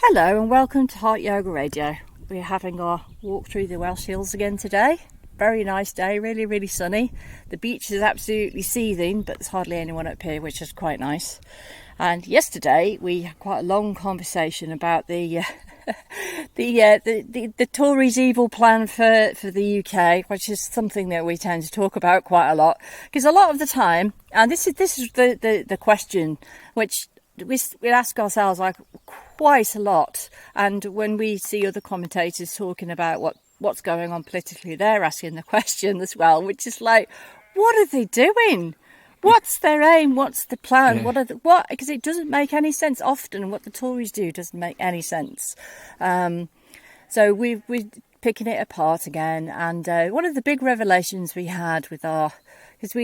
Hello and welcome to Heart Yoga Radio. We're having our walk through the Welsh Hills again today. Very nice day, really sunny. The beach is absolutely seething, but there's hardly anyone up here, which is quite nice. And yesterday we had quite a long conversation about the Tories' evil plan for the UK, which is something that we tend to talk about quite a lot, because a lot of the time, and this is the question which we ask ourselves like quite a lot, and when we see other commentators talking about what's going on politically, they're asking the question as well, which is like, what are they doing? What's their aim? What's the plan? Yeah. Because it doesn't make any sense often. What the Tories do doesn't make any sense. So we're picking it apart again, and one of the big revelations we had with because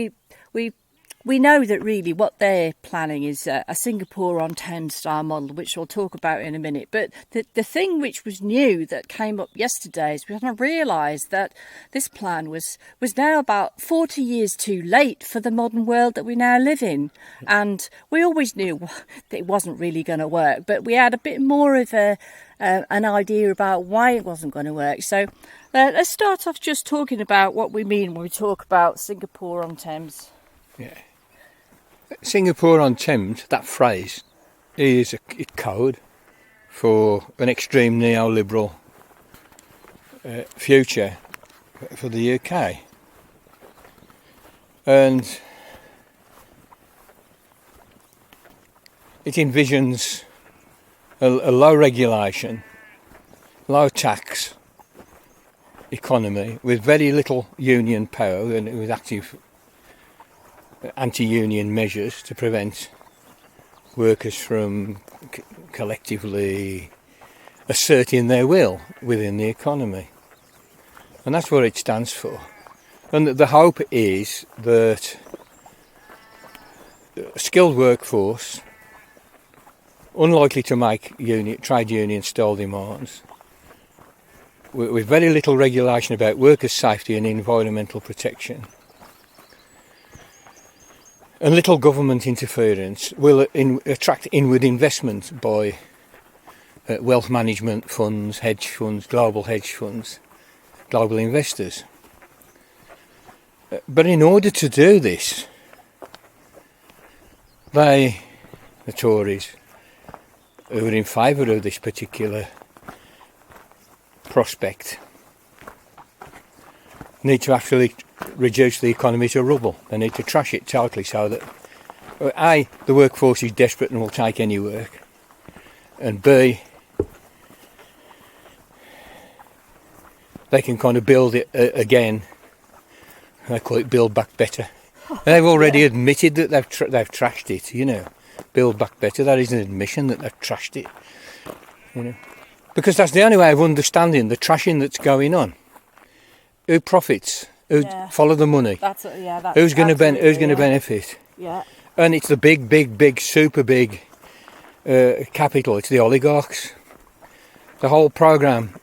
we know that really what they're planning is a Singapore-on-Thames style model, which we'll talk about in a minute. But the thing which was new that came up yesterday is we hadn't realised that this plan was now about 40 years too late for the modern world that we now live in. And we always knew that it wasn't really going to work, but we had a bit more of an idea about why it wasn't going to work. So let's start off just talking about what we mean when we talk about Singapore-on-Thames. Yeah. Singapore-on-Thames, that phrase, is a code for an extreme neoliberal future for the UK. And it envisions a low regulation, low tax economy with very little union power, and it was active anti-union measures to prevent workers from collectively asserting their will within the economy. And that's what it stands for. And the hope is that a skilled workforce, unlikely to make trade union style demands, with very little regulation about workers' safety and environmental protection, and little government interference, will attract inward investment by wealth management funds, hedge funds, global investors. But in order to do this, the Tories, who are in favour of this particular prospect, need to actually reduce the economy to rubble. They need to trash it totally so that A, the workforce is desperate and will take any work, and B, they can kind of build it again. They call it build back better. And they've already admitted that they've trashed it, you know. Build back better, that is an admission that they've trashed it, you know. Because that's the only way of understanding the trashing that's going on. Who profits? Who follow the money? Who's going to benefit? Yeah. And it's the big, super big capital. It's the oligarchs. The whole programme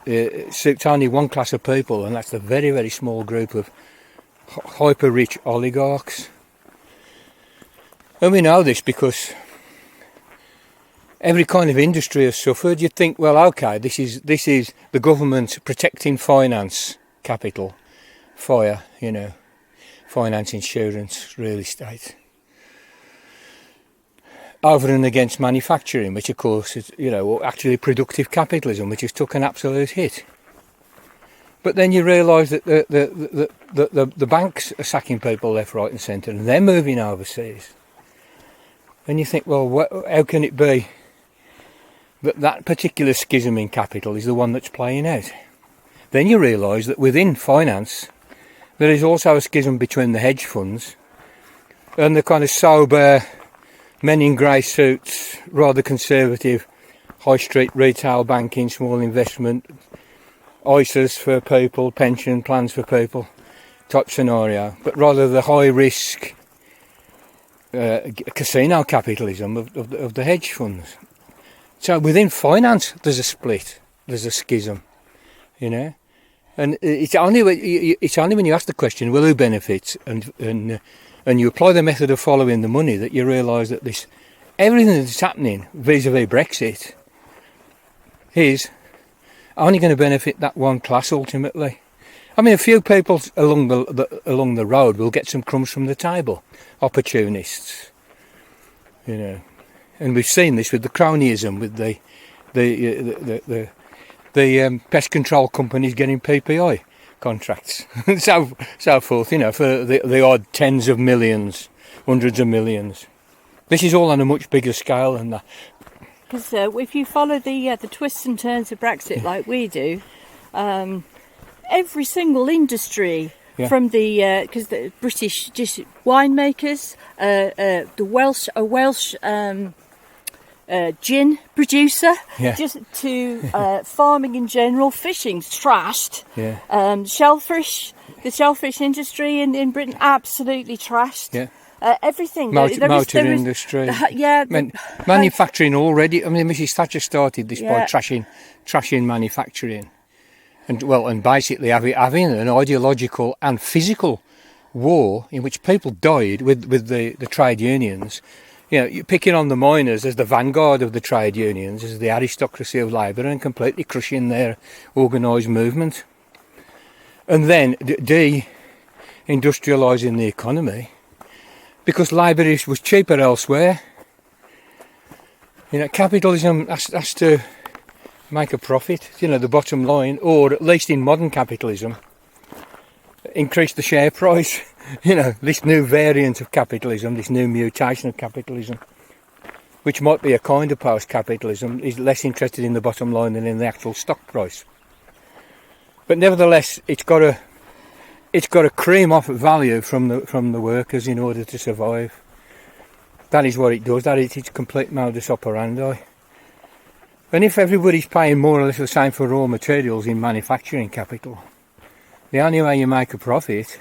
suits only one class of people, and that's the very, very small group of hyper-rich oligarchs. And we know this because every kind of industry has suffered. You'd think, well, okay, this is the government protecting finance, capital, fire, you know, finance, insurance, real estate, over and against manufacturing, which of course is, you know, actually productive capitalism, which has took an absolute hit. But then you realise that the banks are sacking people left, right and centre, and they're moving overseas. And you think, well, how can it be that particular schism in capital is the one that's playing out? Then you realise that within finance, there is also a schism between the hedge funds and the kind of sober, men in grey suits, rather conservative, high street retail banking, small investment, ISAs for people, pension plans for people type scenario, but rather the high risk casino capitalism of the hedge funds. So within finance there's a split, there's a schism, you know. And it's only when you ask the question, well, who benefits, and you apply the method of following the money, that you realise that everything that's happening vis-a-vis Brexit is only going to benefit that one class ultimately. I mean, a few people along the road will get some crumbs from the table, opportunists, you know, and we've seen this with the cronyism, with the pest control companies getting PPI contracts, and so forth, you know, for the odd tens of millions, hundreds of millions. This is all on a much bigger scale than that. Because if you follow the twists and turns of Brexit like we do, every single industry, from because the British just winemakers, the Welsh gin producer, just to farming in general, fishing's trashed. The shellfish industry in Britain absolutely trashed. Everything. Motor industry. Manufacturing already. I mean, Mrs. Thatcher started this by trashing manufacturing, and basically having an ideological and physical war in which people died with the trade unions. You know, you're picking on the miners as the vanguard of the trade unions, as the aristocracy of labour, and completely crushing their organised movement. And then de-industrialising the economy, because labour was cheaper elsewhere. You know, capitalism has to make a profit, you know, the bottom line, or at least in modern capitalism, increase the share price. You know, this new variant of capitalism, this new mutation of capitalism, which might be a kind of post-capitalism, is less interested in the bottom line than in the actual stock price. But nevertheless, it's got to cream off value from the workers in order to survive. That is what it does. That is its complete modus operandi. And if everybody's paying more or less the same for raw materials in manufacturing capital, the only way you make a profit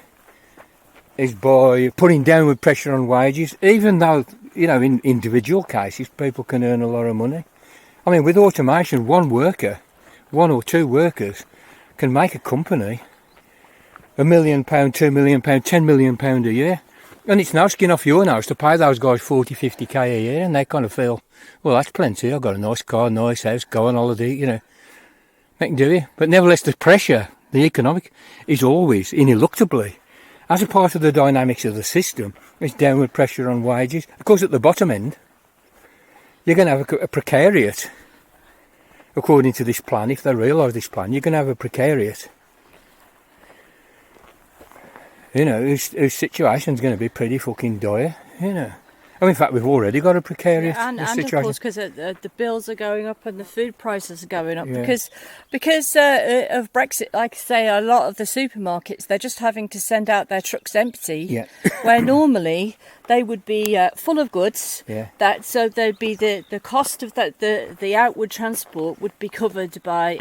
is by putting downward pressure on wages, even though, you know, in individual cases, people can earn a lot of money. I mean, with automation, one or two workers can make a company £1 million, £2 million, £10 million a year. And it's no skin off your nose to pay those guys 40, 50k a year, and they kind of feel, well, that's plenty, I've got a nice car, nice house, go on holiday, you know. They can do it. But nevertheless, the pressure, the economic, is always, ineluctably, as a part of the dynamics of the system, it's downward pressure on wages. Of course, at the bottom end, you're going to have a precariat. According to this plan, if they realise this plan, you're going to have a precariat. You know, whose situation's going to be pretty fucking dire, you know. I mean, in fact, we've already got a precarious situation. And of course, because the bills are going up and the food prices are going up because of Brexit. Like I say, a lot of the supermarkets, they're just having to send out their trucks empty, where normally they would be full of goods. So there'd be the cost of that, the outward transport would be covered by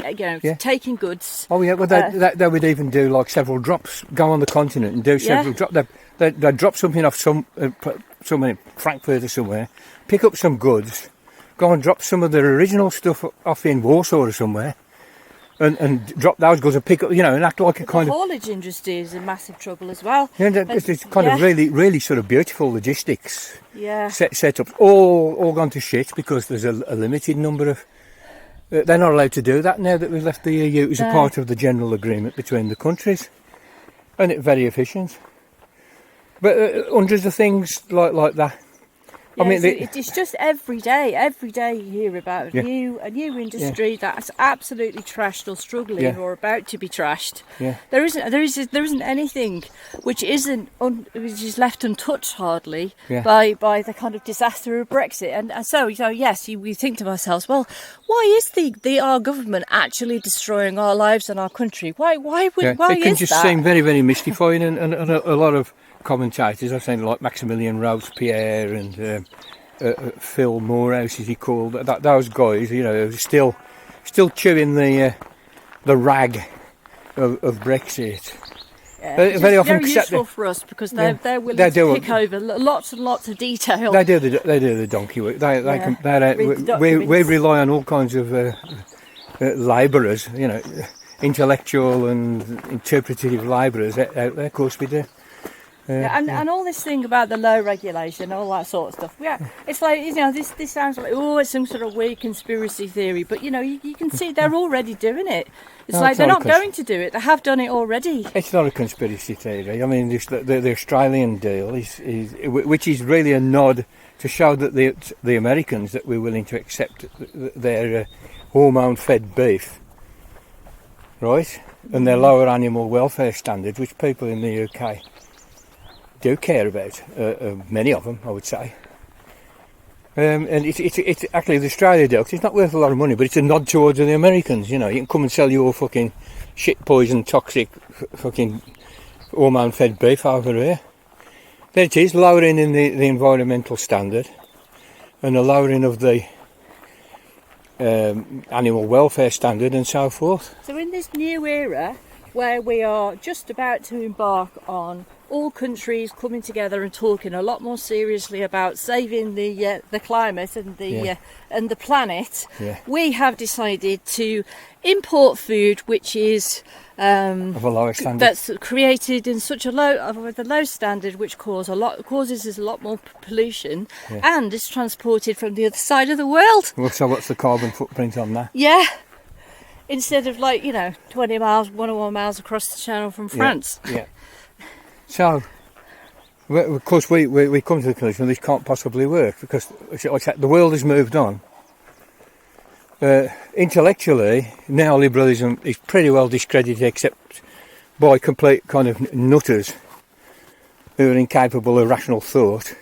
taking goods. Oh yeah, well they would even do like several drops, go on the continent and do several drops. They'd drop something off somewhere in Frankfurt or somewhere, pick up some goods, go and drop some of their original stuff off in Warsaw or somewhere, and drop those goods and pick up, you know, and act like a kind of... The haulage industry is in massive trouble as well. Yeah, it's kind of really, really sort of beautiful logistics set up, all gone to shit because there's a limited number of... they're not allowed to do that now that we've left the EU. It's a part of the general agreement between the countries, and it's very efficient. But hundreds of things like that. Yeah, I mean, it's just every day you hear about a new industry that's absolutely trashed or struggling or about to be trashed. There isn't anything which is left untouched hardly by the kind of disaster of Brexit. And so yes, we think to ourselves, well, why is our government actually destroying our lives and our country? Why it can just seem very, very mystifying, and a lot of commentators, I've seen like Maximilian Robespierre and Phil Morehouse, as he called, those guys, you know, still chewing the rag of Brexit. It's very useful for us because they're willing to pick over lots and lots of detail. They do the donkey work. We rely on all kinds of labourers, you know, intellectual and interpretative labourers out there. Of course we do. And all this thing about the low regulation, all that sort of stuff. Yeah, it's like, this sounds like, it's some sort of weird conspiracy theory, but you can see they're already doing it. It's like they're not going to do it; they have done it already. It's not a conspiracy theory. I mean, the Australian deal which is really a nod to show that the Americans that we're willing to accept their hormone-fed beef, right, and their lower animal welfare standards, which people in the UK do care about, many of them, I would say. And it's actually the Australia deal, 'cause it's not worth a lot of money, but it's a nod towards the Americans. You can come and sell your fucking shit poison, toxic, fucking hormone-fed beef over here. There it is, lowering in the environmental standard and a lowering of the animal welfare standard and so forth. So in this new era, where we are just about to embark on all countries coming together and talking a lot more seriously about saving the climate and the planet, we have decided to import food which is of a lower standard, that's created in such a low standard, which causes us a lot more pollution, and is transported from the other side of the world. Well, so what's the carbon footprint on that? Yeah. Instead of 20 miles, 101 miles across the channel from France. Yeah. So, of course, we come to the conclusion this can't possibly work, because the world has moved on. Intellectually, neoliberalism is pretty well discredited, except by complete kind of nutters who are incapable of rational thought.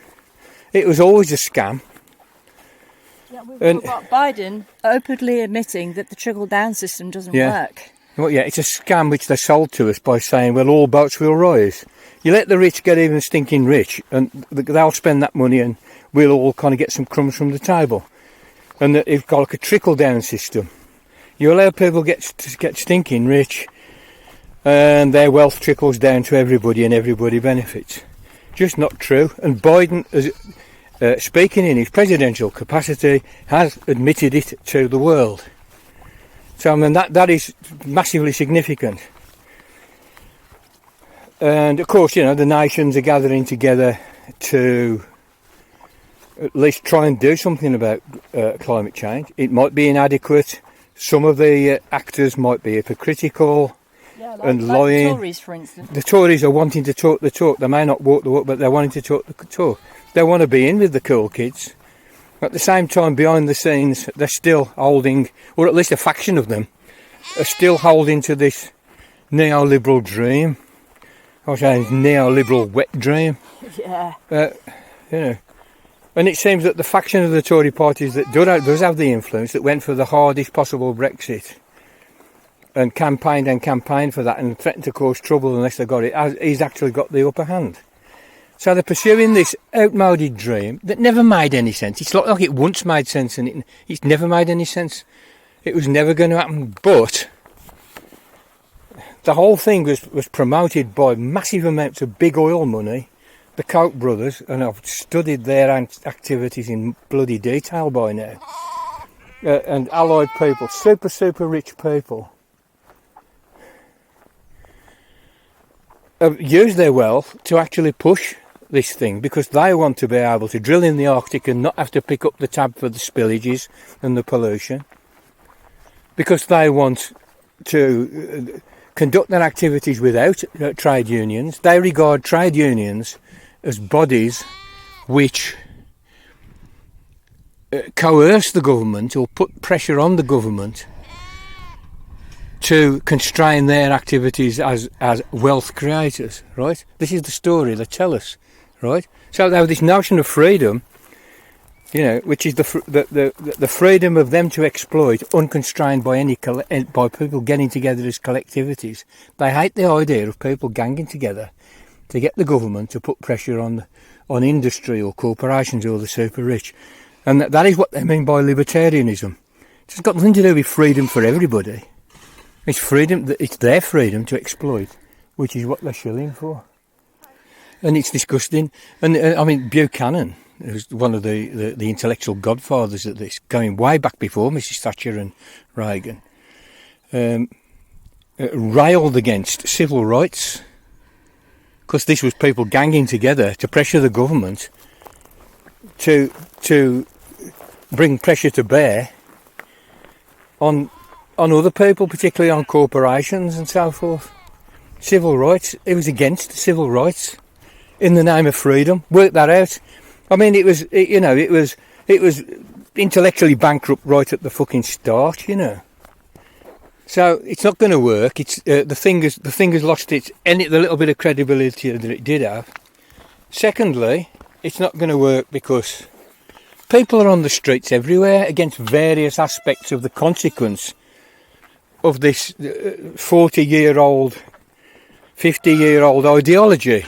It was always a scam. Yeah, we've got Biden openly admitting that the trickle-down system doesn't work. Well, it's a scam which they sold to us by saying, well, all boats will rise. You let the rich get even stinking rich, and they'll spend that money, and we'll all kind of get some crumbs from the table. And that you've got like a trickle-down system. You allow people to get stinking rich, and their wealth trickles down to everybody, and everybody benefits. Just not true. And Biden, speaking in his presidential capacity, has admitted it to the world. So I mean that is massively significant. And of course, the nations are gathering together to at least try and do something about climate change. It might be inadequate. Some of the actors might be hypocritical and lying. The Tories, for instance. The Tories are wanting to talk the talk. They may not walk the walk, but they're wanting to talk the talk. They want to be in with the cool kids. At the same time, behind the scenes, they're still holding, or at least a faction of them, are still holding to this neoliberal dream. I was saying neoliberal wet dream. Yeah. And it seems that the faction of the Tory parties that does have the influence, that went for the hardest possible Brexit, and campaigned for that, and threatened to cause trouble unless they got it, he's actually got the upper hand. So they're pursuing this outmoded dream that never made any sense. It's like it once made sense, and it's never made any sense. It was never going to happen. But the whole thing was promoted by massive amounts of big oil money, the Koch brothers, and I've studied their activities in bloody detail by now. And allied people, super, super rich people, have used their wealth to actually push this thing, because they want to be able to drill in the Arctic and not have to pick up the tab for the spillages and the pollution, because they want to conduct their activities without trade unions. They regard trade unions as bodies which coerce the government or put pressure on the government to constrain their activities as wealth creators, right? This is the story they tell us, right? So they have this notion of freedom, which is the freedom of them to exploit, unconstrained by people getting together as collectivities. They hate the idea of people ganging together to get the government to put pressure on industry or corporations or the super rich. And that is what they mean by libertarianism. It's got nothing to do with freedom for everybody. It's freedom. It's their freedom to exploit, which is what they're shilling for. And it's disgusting. And I mean, Buchanan, who's one of the intellectual godfathers of this, going way back before Mrs. Thatcher and Reagan, railed against civil rights. because this was people ganging together to pressure the government to bring pressure to bear on other people, particularly on corporations and so forth. Civil rights. It was against civil rights in the name of freedom. Work that out. I mean, it was intellectually bankrupt right at the fucking start, you know. So it's not going to work. It's the thing has lost the little bit of credibility that it did have. Secondly, it's not going to work because people are on the streets everywhere against various aspects of the consequence of this 40-year-old, 50-year-old ideology.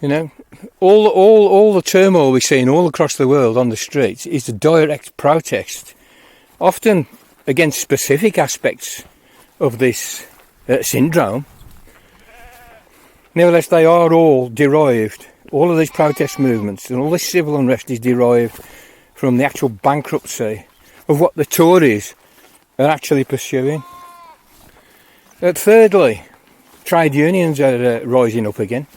You know, all the turmoil we're seeing all across the world on the streets is a direct protest, often against specific aspects of this syndrome. Nevertheless, they are all derived, all of these protest movements and all this civil unrest is derived from the actual bankruptcy of what the Tories are actually pursuing. Thirdly, trade unions are rising up again.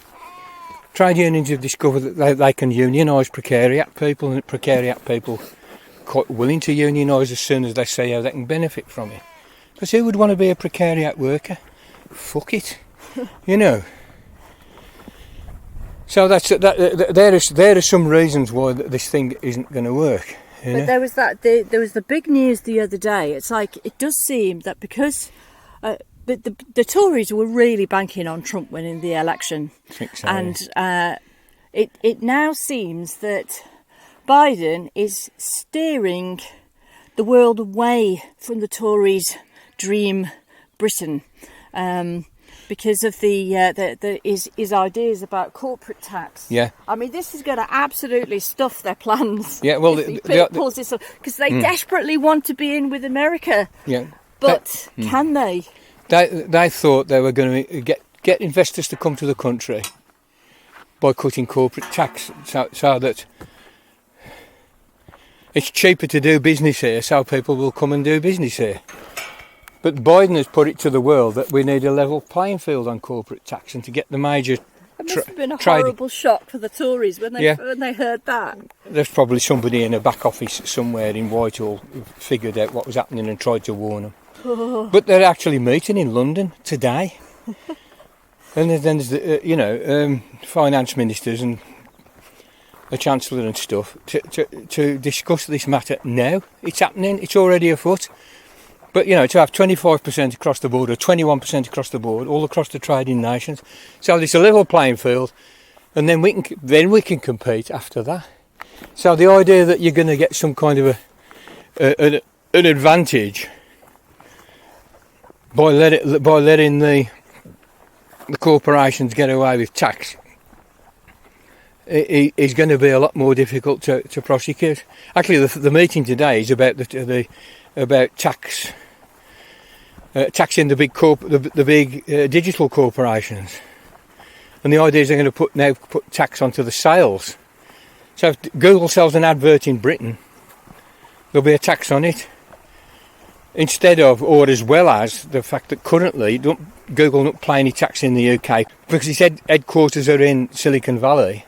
Trade unions have discovered that they can unionise precariat people, and precariat people quite willing to unionise as soon as they see how they can benefit from it. Because who would want to be a precariat worker? Fuck it, you know. So there are some reasons why this thing isn't going to work. You know? But there was the big news the other day. It's like it does seem that because the Tories were really banking on Trump winning the election, I think so, and it now seems that Biden is steering the world away from the Tories' dream Britain, because of his ideas about corporate tax. Yeah. I mean, this is going to absolutely stuff their plans. Yeah. Well, pulls this off, because they desperately want to be in with America. Yeah. But can they? They thought they were going to get investors to come to the country by cutting corporate tax, so that it's cheaper to do business here, so people will come and do business here. But Biden has put it to the world that we need a level playing field on corporate tax, and to get the major... It must have been a horrible shock for the Tories when they heard that. There's probably somebody in a back office somewhere in Whitehall who figured out what was happening and tried to warn them. Oh. But they're actually meeting in London today. And then there's the, finance ministers and the Chancellor and stuff to discuss this matter now. It's happening, it's already afoot. But, to have 25% across the board or 21% across the board, all across the trading nations. So it's a level playing field, and then we can compete after that. So the idea that you're going to get some kind of an advantage by letting the corporations get away with tax is going to be a lot more difficult to prosecute. Actually, the meeting today is about about taxing the big digital corporations, and the idea is they're going to put tax onto the sales. So if Google sells an advert in Britain, there'll be a tax on it, instead of, or as well as, the fact that currently Google don't pay any tax in the UK because its headquarters are in Silicon Valley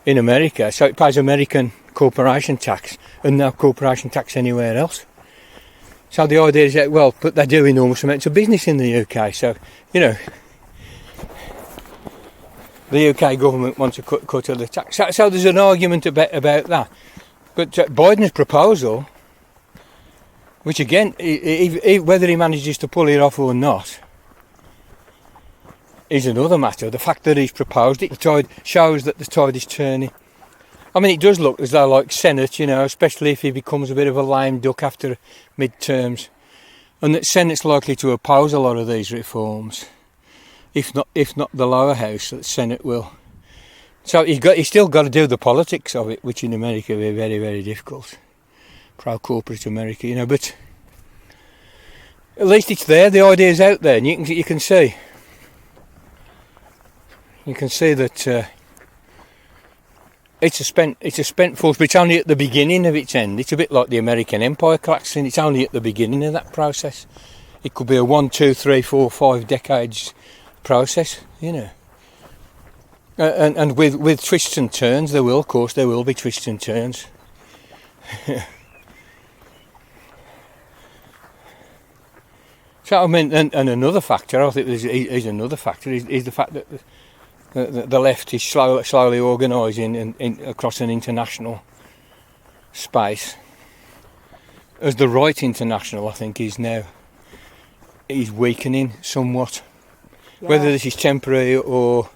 in America, so it pays American corporation tax and no corporation tax anywhere else. So the idea is that, but they do enormous amounts of business in the UK, so, the UK government wants to cut of the tax. So there's an argument about that. But Biden's proposal, which again, whether he manages to pull it off or not, is another matter. The fact that he's proposed it, the tide shows that the tide is turning. I mean, it does look as though, like Senate, especially if he becomes a bit of a lame duck after midterms, and that Senate's likely to oppose a lot of these reforms, if not the lower house, that Senate will. So he's still got to do the politics of it, which in America will be very, very difficult. Pro-corporate America, but at least it's there. The idea's out there, and you can see. You can see that it's a spent force, but it's only at the beginning of its end. It's a bit like the American Empire collapsing. It's only at the beginning of that process. It could be a 1, 2, 3, 4, 5 decades process, and with twists and turns, there will be twists and turns. So I mean, and another factor, I think is another factor, is the fact that the left is slowly organising across an international space, as the right international, I think, is weakening somewhat. Yeah. Whether this is temporary or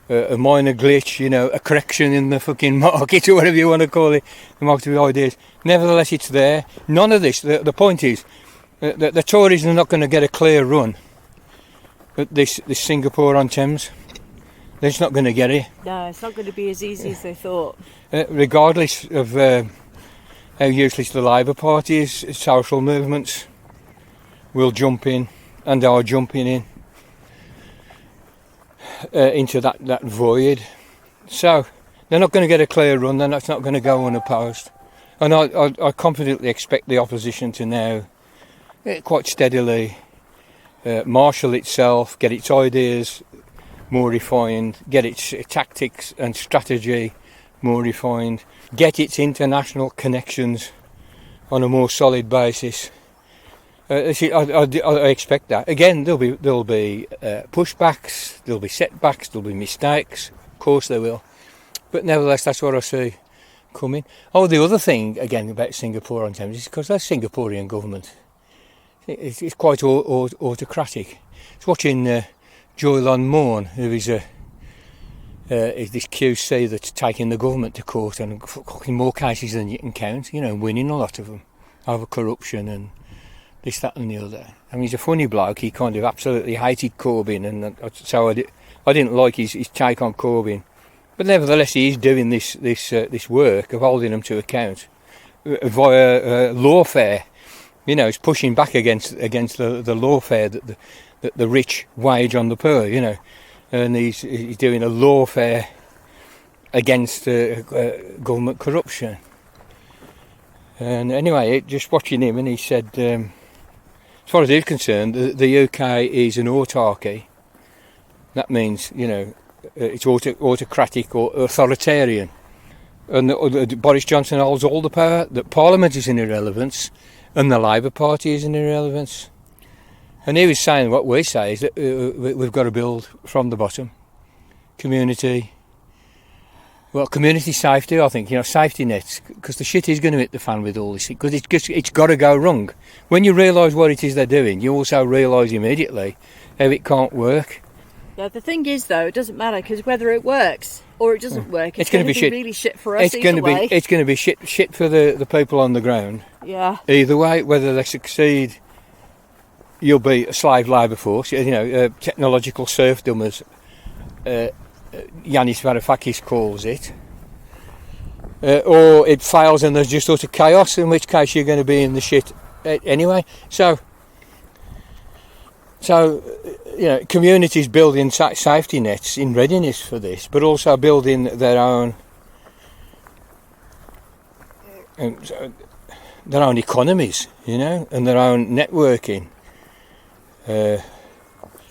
a minor glitch, a correction in the fucking market, or whatever you want to call it, the market of ideas. Nevertheless, it's there. None of this. The point is that the Tories are not going to get a clear run at this Singapore on Thames. They're just not going to get it. No, it's not going to be as easy as they thought. Regardless of how useless the Labour Party is, social movements will jump in and are jumping in into that void. So they're not going to get a clear run. Then that's not going to go unopposed. And I confidently expect the opposition to now quite steadily marshal itself, get its ideas more refined, get its tactics and strategy more refined, get its international connections on a more solid basis. I expect that. Again, there'll be pushbacks, there'll be setbacks, there'll be mistakes. Of course there will. But nevertheless, that's what I see coming. Oh, the other thing, again, about Singapore on Thames is because that Singaporean government, it's quite autocratic. It's watching Joylan Morn, who is this QC that's taking the government to court and fucking more cases than you can count, winning a lot of them over corruption and this, that and the other. I mean, he's a funny bloke. He kind of absolutely hated Corbyn, and so I didn't like his take on Corbyn. But nevertheless, he is doing this work of holding them to account via lawfare. He's pushing back against the lawfare that the rich wage on the poor. And he's doing a lawfare against government corruption. And anyway, just watching him, and he said, as far as he's concerned, the UK is an autarky. That means, it's autocratic or authoritarian. And Boris Johnson holds all the power, that Parliament is an irrelevance, and the Labour Party is an irrelevance. And he was saying what we say is that we've got to build from the bottom. Community safety, I think, safety nets, because the shit is going to hit the fan with all this, because it's got to go wrong. When you realise what it is they're doing, you also realise immediately how it can't work. Yeah, the thing is, though, it doesn't matter, because whether it works or it doesn't work, it's going to be really shit for us either way. It's going to be shit for the people on the ground. Yeah. Either way, whether they succeed, you'll be a slave labour force, technological serfdom, as Yanis Varoufakis calls it, or it fails and there's just utter chaos, in which case you're going to be in the shit anyway. So communities building safety nets in readiness for this, but also building their own economies, and their own networking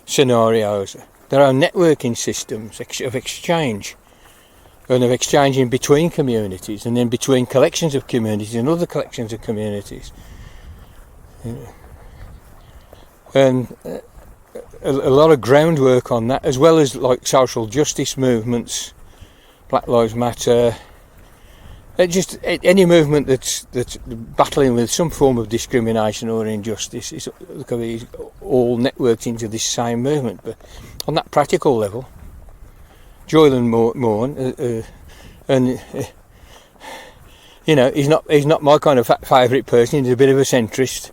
scenarios, their own networking systems of exchange, and of exchanging between communities, and then between collections of communities and other collections of communities. And a lot of groundwork on that, as well as like social justice movements, Black Lives Matter, just any movement that's battling with some form of discrimination or injustice is all networked into this same movement. But on that practical level, Joylan Morn, he's not my kind of favourite person. He's a bit of a centrist,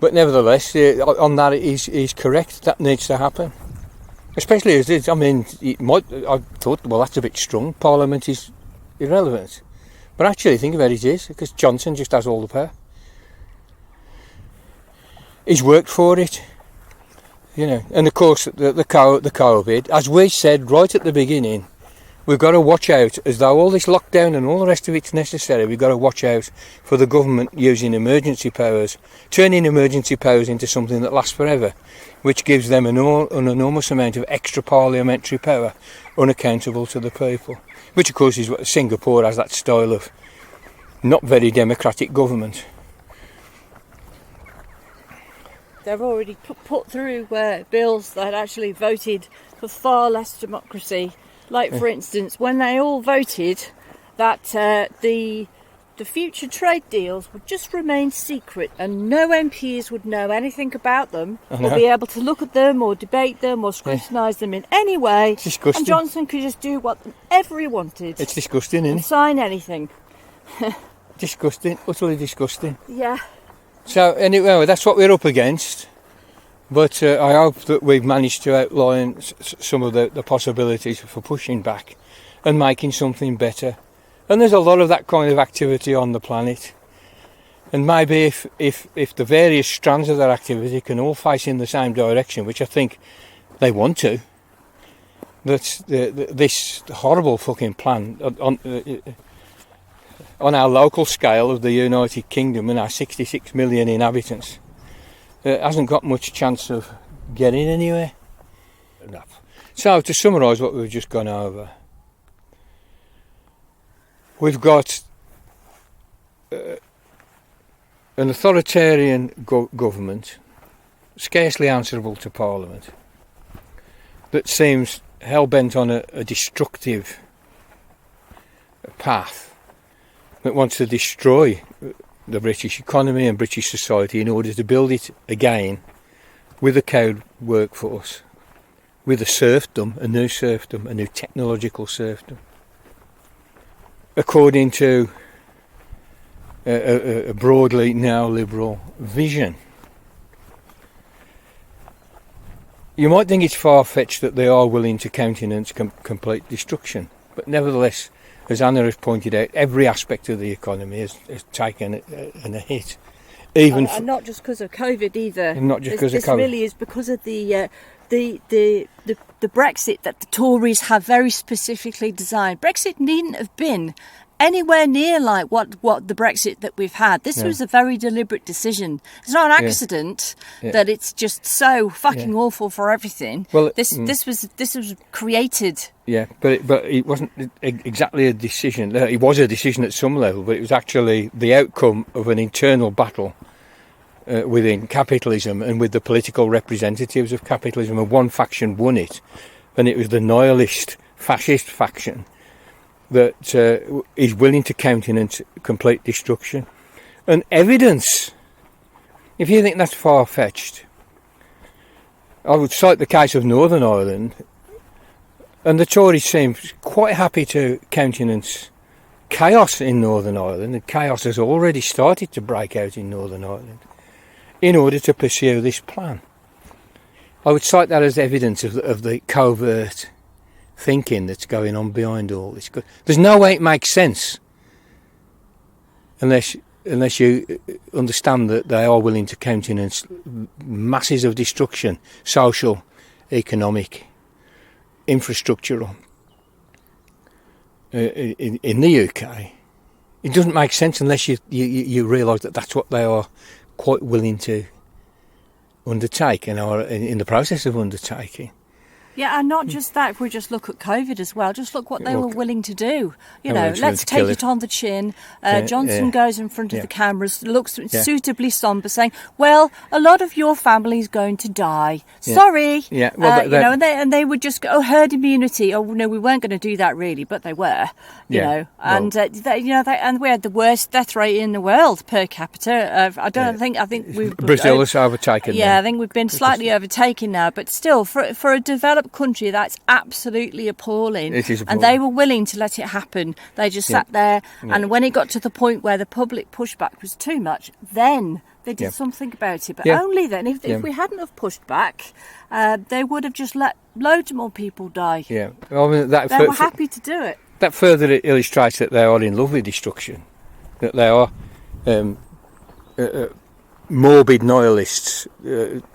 but nevertheless, on that he's correct. That needs to happen, especially as it. I mean, I thought, well, that's a bit strong. Parliament is irrelevant. But actually, think about it is, because Johnson just has all the power. He's worked for it, and of course the COVID, as we said right at the beginning, we've got to watch out, as though all this lockdown and all the rest of it's necessary, we've got to watch out for the government using emergency powers, turning emergency powers into something that lasts forever, which gives them an enormous amount of extra parliamentary power, unaccountable to the people. Which, of course, is what Singapore has, that style of not very democratic government. They've already put through bills that actually voted for far less democracy. Like, for instance, when they all voted that the future trade deals would just remain secret and no MPs would know anything about them or be able to look at them or debate them or scrutinise them in any way. It's disgusting. And Johnson could just do whatever he wanted. It's disgusting, isn't it? Sign anything. Disgusting, utterly disgusting. Yeah. So anyway, that's what we're up against. But I hope that we've managed to outline some of the possibilities for pushing back and making something better. And there's a lot of that kind of activity on the planet. And maybe if the various strands of that activity can all face in the same direction, which I think they want to, that this horrible fucking plan on our local scale of the United Kingdom and our 66 million inhabitants hasn't got much chance of getting anywhere. Enough. So to summarise what we've just gone over, we've got an authoritarian government, scarcely answerable to Parliament, that seems hell-bent on a destructive path, that wants to destroy the British economy and British society in order to build it again with a cowed workforce, with a serfdom, a new technological serfdom, according to a broadly neoliberal vision. You might think it's far-fetched that they are willing to countenance complete destruction, but nevertheless, as Anna has pointed out, every aspect of the economy has taken a hit. Even and not just because of COVID either. Not just because of COVID. This really is because of the Brexit that the Tories have very specifically designed. Brexit needn't have been anywhere near like what the Brexit that we've had. This was a very deliberate decision. It's not an accident that it's just so fucking awful for everything. Well, this was created. Yeah, but it wasn't exactly a decision. It was a decision at some level, but it was actually the outcome of an internal battle within capitalism and with the political representatives of capitalism. And one faction won it, and it was the nihilist fascist faction that is willing to countenance complete destruction. And evidence, if you think that's far-fetched, I would cite the case of Northern Ireland, and the Tories seem quite happy to countenance chaos in Northern Ireland, and chaos has already started to break out in Northern Ireland, in order to pursue this plan. I would cite that as evidence of the covert thinking that's going on behind all this. There's no way it makes sense unless you understand that they are willing to countenance masses of destruction, social, economic, infrastructural, in the UK. It doesn't make sense unless you realise that that's what they are quite willing to undertake and are in the process of undertaking. Yeah, and not just that, if we just look at COVID as well, just look what they were willing to do. You know, let's take it on the chin. Johnson goes in front of the cameras, looks suitably sombre, saying, well, a lot of your family's going to die. Sorry. Yeah. Well, and they would just go, herd immunity. Oh, no, we weren't going to do that really, but they were, you know. And, and we had the worst death rate in the world per capita. I think we've... Brazil has overtaken. Yeah, I think we've been slightly overtaken now, but still, for a developed country, that's absolutely appalling. It is appalling. And they were willing to let it happen. They just sat there, and when it got to the point where the public pushback was too much, then they did something about it. But only then. If we hadn't have pushed back, they would have just let loads more people die. Yeah, well, I mean, they were happy to do it. That further illustrates that they are in love with destruction, that they are morbid nihilists,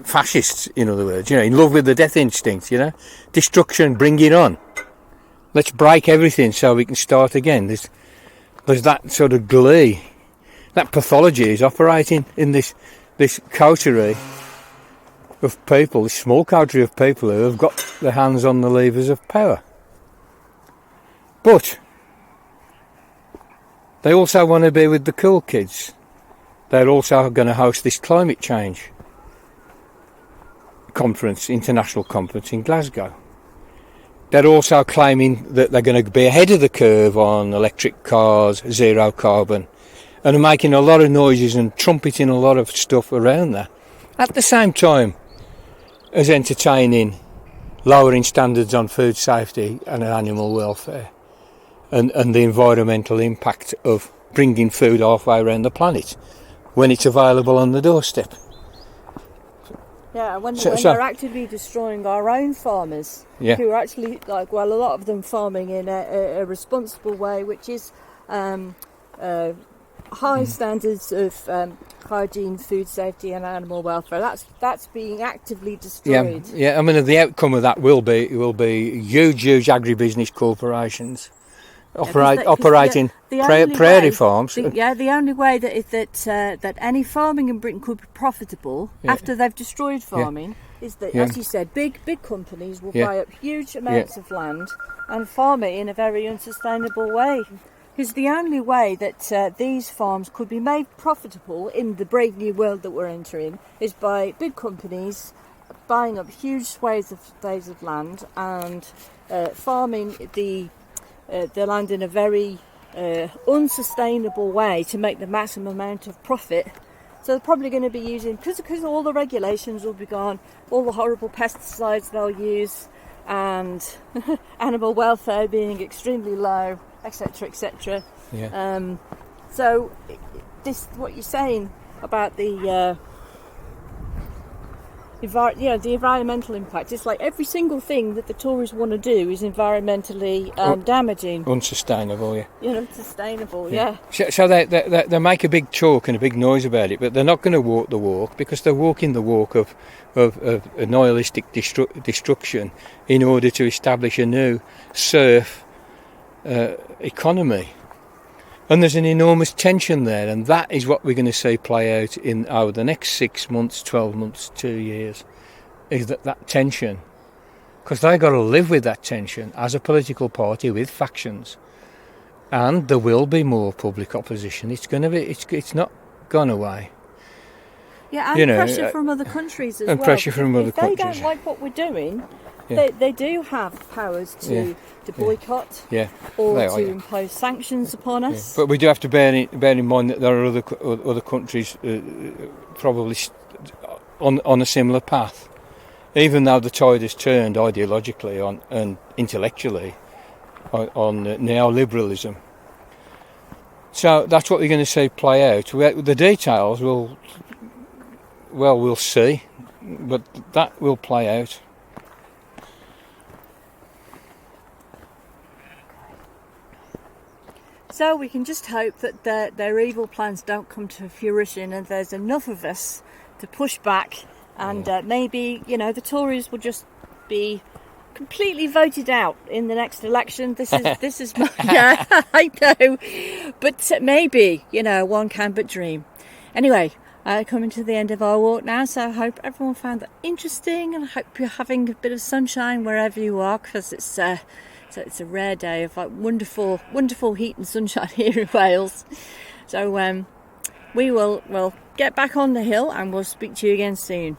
fascists, in other words, in love with the death instinct, destruction, bring it on. Let's break everything so we can start again. There's that sort of glee. That pathology is operating in this coterie of people, this small coterie of people who have got their hands on the levers of power. But they also want to be with the cool kids. They're also going to host this climate change conference, international conference in Glasgow. They're also claiming that they're going to be ahead of the curve on electric cars, zero carbon, and are making a lot of noises and trumpeting a lot of stuff around that. At the same time as entertaining lowering standards on food safety and animal welfare and the environmental impact of bringing food halfway around the planet when it's available on the doorstep. Yeah, when they're actively destroying our own farmers, who are actually, a lot of them farming in a responsible way, which is high standards of hygiene, food safety and animal welfare. That's being actively destroyed. Yeah. I mean, the outcome of that will be huge agribusiness corporations operating prairie farms. The only way that any farming in Britain could be profitable after they've destroyed farming is that, as you said, big companies will buy up huge amounts of land and farm it in a very unsustainable way. Because the only way that these farms could be made profitable in the brave new world that we're entering is by big companies buying up huge swathes of land and farming the land in a very unsustainable way to make the maximum amount of profit. So they're probably going to be using, because all the regulations will be gone, all the horrible pesticides they'll use, and animal welfare being extremely low, etc., etc. So this, what you're saying about the environmental impact, it's like every single thing that the Tories want to do is environmentally damaging, unsustainable. Sustainable. So they make a big talk and a big noise about it, but they're not going to walk the walk, because they're walking the walk of a nihilistic destruction in order to establish a new serf economy. And there's an enormous tension there, and that is what we're going to see play out in over the next 6 months, 12 months, 2 years, is that tension. Because they've got to live with that tension as a political party with factions. And there will be more public opposition. It's not gone away. Yeah, and pressure from other countries as well. And pressure from other countries. If they don't like what we're doing, they do have powers to boycott or to impose sanctions upon us. But we do have to bear in mind that there are other countries probably on a similar path, even though the tide has turned ideologically and intellectually on neoliberalism. So that's what we're going to see play out. The details we'll see, but that will play out. So we can just hope that their evil plans don't come to fruition, and there's enough of us to push back, and maybe the Tories will just be completely voted out in the next election. This is my I know, but maybe one can but dream. Anyway, coming to the end of our walk now, so I hope everyone found that interesting, and I hope you're having a bit of sunshine wherever you are, because it's a rare day of wonderful heat and sunshine here in Wales. So we will get back on the hill, and we'll speak to you again soon.